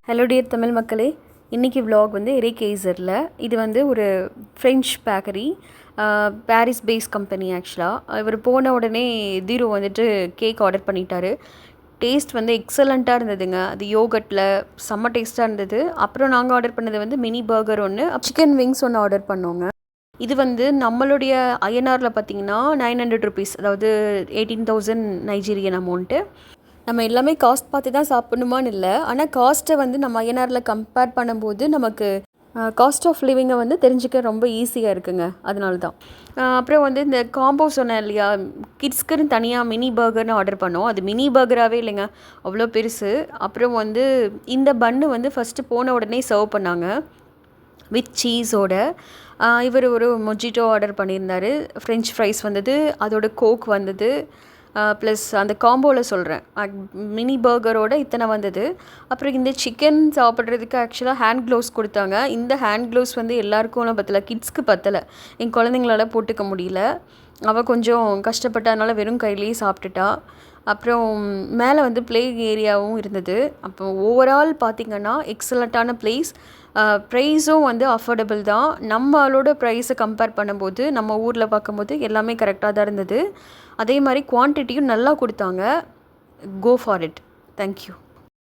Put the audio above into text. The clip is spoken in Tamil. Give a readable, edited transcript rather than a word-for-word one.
ஹலோ டியர் தமிழ் மக்களே, இன்றைக்கி vlog வந்து எரேகேசரில். இது வந்து ஒரு French bakery, Paris base company. ஆக்சுவலாக இவர் போன உடனே தீரு வந்துட்டு கேக் ஆர்டர் பண்ணிட்டாரு. டேஸ்ட் வந்து எக்ஸலண்ட்டாக இருந்ததுங்க. அது யோகட்டில் செம்ம டேஸ்ட்டாக இருந்தது. அப்புறம் நாங்கள் ஆர்டர் பண்ணது வந்து மினி பர்கர் ஒன்று, சிக்கன் விங்ஸ் ஒன்று ஆர்டர் பண்ணோங்க. இது வந்து நம்மளுடைய ஐஎன்ஆரில் பார்த்தீங்கன்னா 900 ருபீஸ், அதாவது 18,000 நைஜீரியன் அமௌண்ட்டு. நம்ம எல்லாமே காஸ்ட் பார்த்து தான் சாப்பிட்ணுமான்னு இல்லை, ஆனால் காஸ்ட்டை வந்து நம்ம ஐஎன்ஆரில் கம்பேர் பண்ணும்போது நமக்கு காஸ்ட் ஆஃப் லிவிங்கை வந்து தெரிஞ்சுக்க ரொம்ப ஈஸியாக இருக்குங்க. அதனால தான். அப்புறம் வந்து இந்த காம்போ சொன்னேன் இல்லையா, கிட்ஸ்க்குன்னு தனியாக மினி பர்கர்னு ஆர்டர் பண்ணோம். அது மினி பர்கராகவே இல்லைங்க, அவ்வளோ பெருசு. அப்புறம் வந்து இந்த பன்னு வந்து ஃபஸ்ட்டு போன உடனே சர்வ் பண்ணாங்க வித் சீஸோட. இவர் ஒரு மொஜிட்டோ ஆர்டர் பண்ணியிருந்தார். ஃப்ரெஞ்ச் ஃப்ரைஸ் வந்தது, அதோட கோக் வந்தது, ப்ளஸ் அந்த காம்போவில் சொல்கிறேன், மினி பர்கரோட இத்தனை வந்தது. அப்புறம் இந்த சிக்கன் சாப்பிட்றதுக்கு ஆக்சுவலாக ஹேண்ட் க்ளவுஸ் கொடுத்தாங்க. இந்த ஹேண்ட் க்ளவுஸ் வந்து எல்லாருக்கும் பத்தலை, கிட்ஸ்க்கு பத்தலை. என் குழந்தைங்களால் போட்டுக்க முடியல. அவள் கொஞ்சம் கஷ்டப்பட்டதுனால வெறும் கையிலேயே சாப்பிட்டுட்டா. அப்புறம் மேலே வந்து ப்ளே ஏரியாவும் இருந்தது. அப்போ ஓவரால் பார்த்திங்கன்னா எக்ஸலண்ட்டான ப்ளேஸ். ப்ரைஸும் வந்து அஃபோர்டபுள் தான். நம்மளோட ப்ரைஸை கம்பேர் பண்ணும்போது நம்ம ஊரில் பார்க்கும்போது எல்லாமே கரெக்டாக தான் இருந்தது. அதே மாதிரி குவான்டிட்டியும் நல்லா கொடுத்தாங்க. Go for it. தேங்க்யூ.